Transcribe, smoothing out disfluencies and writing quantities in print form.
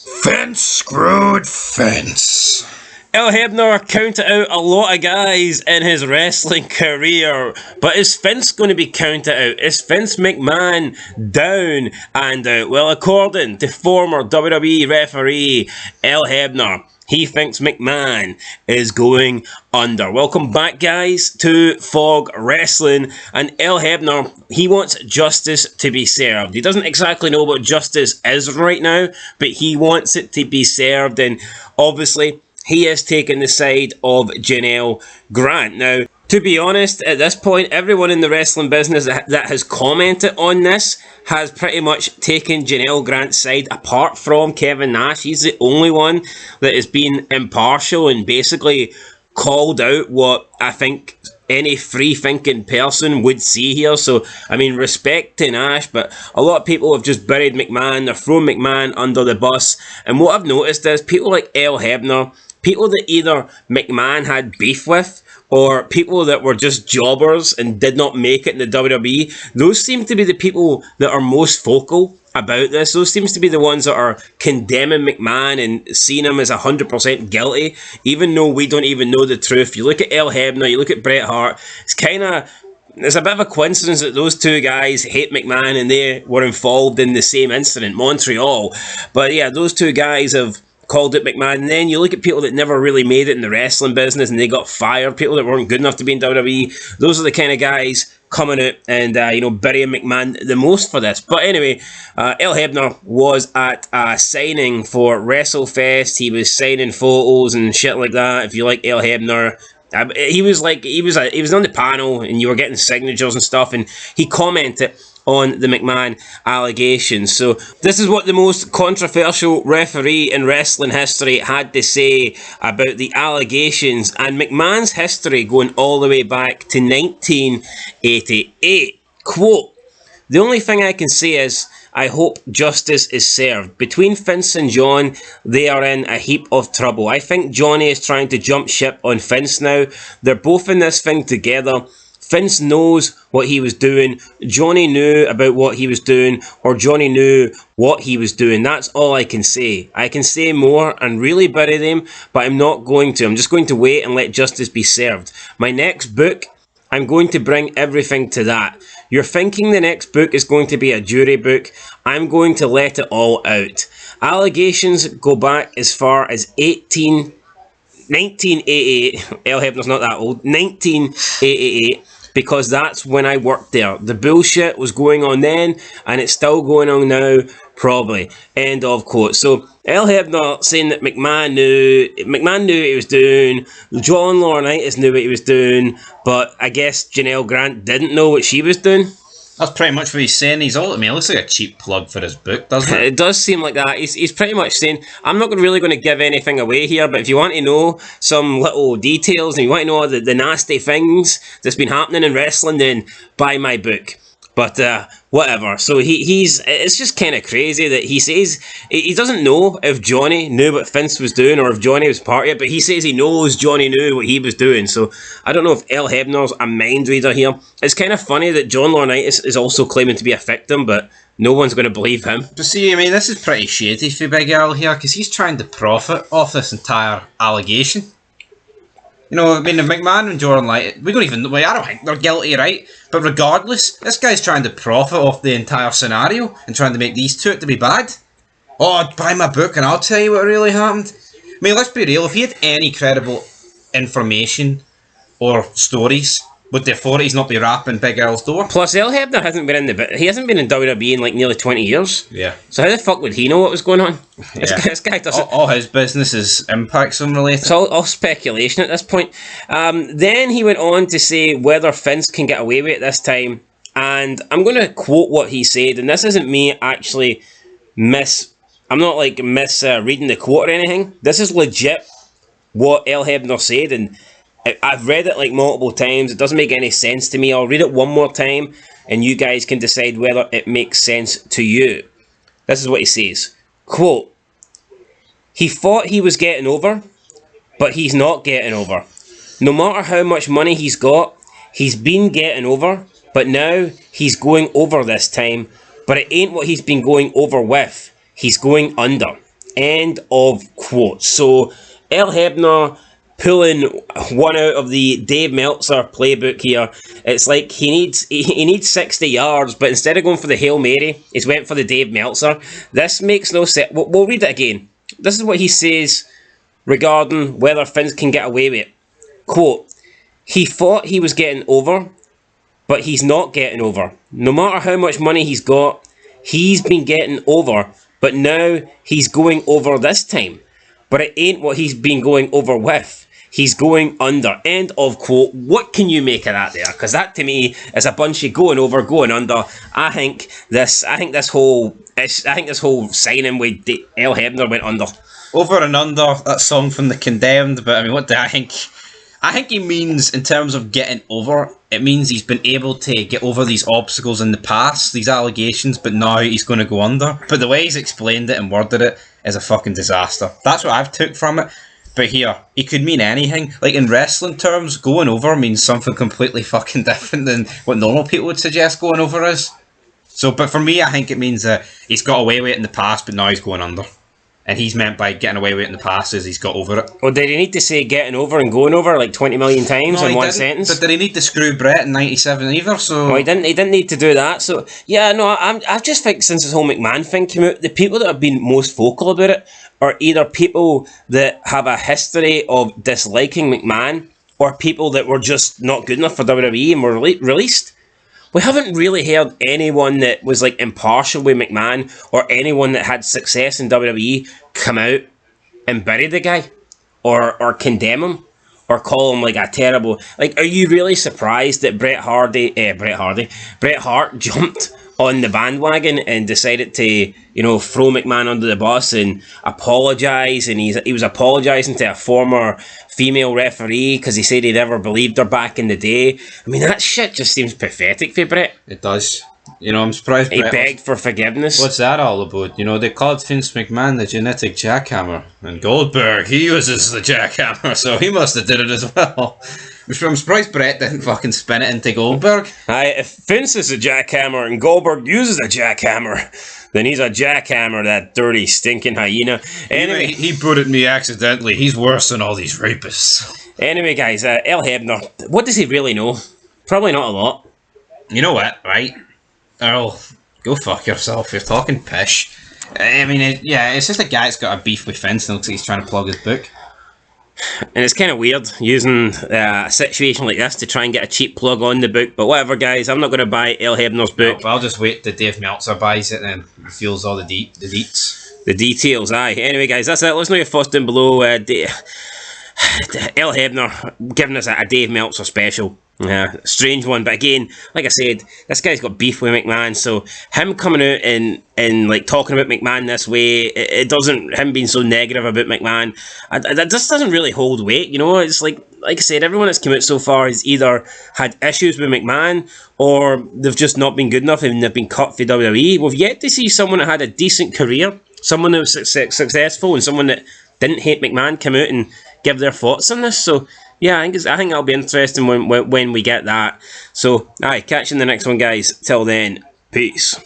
Vince screwed Vince. Earl Hebner counted out a lot of guys in his wrestling career, but is Vince going to be counted out? Is Vince McMahon down and out? Well, according to former WWE referee Earl Hebner, he thinks McMahon is going under. Welcome back, guys, to Fog Wrestling. And Earl Hebner, he wants justice to be served. He doesn't exactly know what justice is right now, but he wants it to be served. And obviously, he has taken the side of Janelle Grant. Now, to be honest, at this point, everyone in the wrestling business that has commented on this has pretty much taken Janelle Grant's side, apart from Kevin Nash. He's the only one that has been impartial and basically called out what I think any free-thinking person would see here. So, I mean, respect to Nash, but a lot of people have just buried McMahon. They're throwing McMahon under the bus. And what I've noticed is people like Earl Hebner, people that either McMahon had beef with, or people that were just jobbers and did not make it in the WWE, those seem to be the people that are most vocal about this. Those seems to be the ones that are condemning McMahon and seeing him as 100% guilty, even though we don't even know the truth. You look at Earl Hebner, you look at Bret Hart, it's a bit of a coincidence that those two guys hate McMahon and they were involved in the same incident, Montreal. But yeah, those two guys have called it McMahon. And then you look at people that never really made it in the wrestling business and they got fired, people that weren't good enough to be in WWE. Those are the kind of guys coming out and burying McMahon the most for this. But anyway, Earl Hebner was at a signing for WrestleFest. He was signing photos and shit like that. If you like Earl Hebner, he was on the panel and you were getting signatures and stuff, and he commented on the McMahon allegations. So this is what the most controversial referee in wrestling history had to say about the allegations and McMahon's history going all the way back to 1988. Quote, "The only thing I can say is I hope justice is served. Between Vince and John, they are in a heap of trouble. I think Johnny is trying to jump ship on Vince now. They're both in this thing together. Vince knows what he was doing. Johnny knew about what he was doing, or Johnny knew what he was doing. That's all I can say. I can say more and really bury them, but I'm not going to. I'm just going to wait and let justice be served. My next book, I'm going to bring everything to that. You're thinking the next book is going to be a jury book. I'm going to let it all out. Allegations go back as far as 1988. Earl Hebner's not that old. 1988. Because that's when I worked there. The bullshit was going on then, and it's still going on now, probably." End of quote. So, Earl Hebner saying that McMahon knew what he was doing, John Laurinaitis knew what he was doing, but I guess Janelle Grant didn't know what she was doing. That's pretty much what he's saying. It looks like a cheap plug for his book, doesn't it? It does seem like that. He's pretty much saying, I'm not really going to give anything away here, but if you want to know some little details and you want to know the nasty things that's been happening in wrestling, then buy my book. But whatever. So it's just kind of crazy that he says he doesn't know if Johnny knew what Vince was doing or if Johnny was part of it, but he says he knows Johnny knew what he was doing. So I don't know if Earl Hebner's a mind reader here. It's kind of funny that John Laurinaitis is also claiming to be a victim, but no one's going to believe him. But see, I mean, this is pretty shady for Big Earl here, because he's trying to profit off this entire allegation. You know, I mean, if McMahon and Jordan Light, we don't even know, I don't think they're guilty, right? But regardless, this guy's trying to profit off the entire scenario and trying to make these two out to be bad. Oh, buy my book and I'll tell you what really happened. I mean, let's be real, if he had any credible information or stories, would the authorities not be rapping Big Earl's door? Plus, Earl Hebner hasn't been in WWE in like nearly 20 years. Yeah. So how the fuck would he know what was going on? Yeah. This guy doesn't. All his business is Impact related. It's all speculation at this point. Then he went on to say whether Vince can get away with it this time. And I'm going to quote what he said. And this isn't me actually I'm not like reading the quote or anything. This is legit what Earl Hebner said. And I've read it like multiple times. It doesn't make any sense to me. I'll read it one more time and you guys can decide whether it makes sense to you. This is what he says. Quote, "He thought he was getting over, but he's not getting over. No matter how much money he's got, he's been getting over, but now he's going over this time. But it ain't what he's been going over with. He's going under." End of quote. So, Earl Hebner pulling one out of the Dave Meltzer playbook here. It's like he needs 60 yards, but instead of going for the Hail Mary, he's went for the Dave Meltzer. This makes no sense. We'll read it again. This is what he says regarding whether Vince can get away with it. Quote, he thought he was getting over, but he's not getting over. No matter how much money he's got, he's been getting over, but now he's going over this time. But it ain't what he's been going over with. He's going under. End of quote. What can you make of that there? Because that to me is a bunch of going over, going under. I think this whole signing with Earl Hebner went under. Over and under, that song from The Condemned, but I mean, what do I think? I think he means, in terms of getting over, it means he's been able to get over these obstacles in the past, these allegations, but now he's going to go under. But the way he's explained it and worded it is a fucking disaster. That's what I've took from it. But here, he could mean anything. Like, in wrestling terms, going over means something completely fucking different than what normal people would suggest going over is. So, but for me, I think it means that he's got away with it in the past, but now he's going under. And he's meant by getting away with it in the past is he's got over it. Well, did he need to say getting over and going over like 20 million times in one sentence? But did he need to screw Brett in 97 either? So well, he didn't need to do that. So yeah, no, I just think since this whole McMahon thing came out, the people that have been most vocal about it are either people that have a history of disliking McMahon or people that were just not good enough for WWE and were released. We haven't really heard anyone that was like impartial with McMahon or anyone that had success in WWE come out and bury the guy or condemn him or call him like a terrible... Like, are you really surprised that Bret Hart jumped on the bandwagon and decided to, you know, throw McMahon under the bus and apologise, and he was apologising to a former female referee because he said he never believed her back in the day. I mean, that shit just seems pathetic for Bret. It does. You know, I'm surprised he begged for forgiveness. What's that all about? You know, they called Vince McMahon the genetic jackhammer, and Goldberg, he uses the jackhammer, so he must have did it as well. I'm surprised Bret didn't fucking spin it into Goldberg. Aye, if Vince is a jackhammer and Goldberg uses a jackhammer, then he's a jackhammer, that dirty, stinking hyena. Anyway, he put it me accidentally. He's worse than all these rapists. Anyway, guys, Earl Hebner, what does he really know? Probably not a lot. You know what, right? Earl, go fuck yourself. You're talking pish. I mean, it's just a guy that's got a beef with Vince and looks like he's trying to plug his book. And it's kind of weird using a situation like this to try and get a cheap plug on the book. But whatever, guys, I'm not going to buy Earl Hebner's book. I'll just wait till Dave Meltzer buys it and reveals all the deets. The details, aye. Anyway, guys, that's it. Let us know your thoughts down below. Earl Hebner giving us a Dave Meltzer special. Yeah, strange one, but again, like I said, this guy's got beef with McMahon, so him coming out and like talking about McMahon this way, it doesn't, him being so negative about McMahon, that just doesn't really hold weight, you know. It's like I said, everyone that's come out so far has either had issues with McMahon or they've just not been good enough and they've been cut for WWE. We've yet to see someone that had a decent career, someone that was successful, and someone that didn't hate McMahon come out and give their thoughts on this. So yeah, I think that'll be interesting when we get that. So, alright, catch you in the next one, guys. Till then, peace.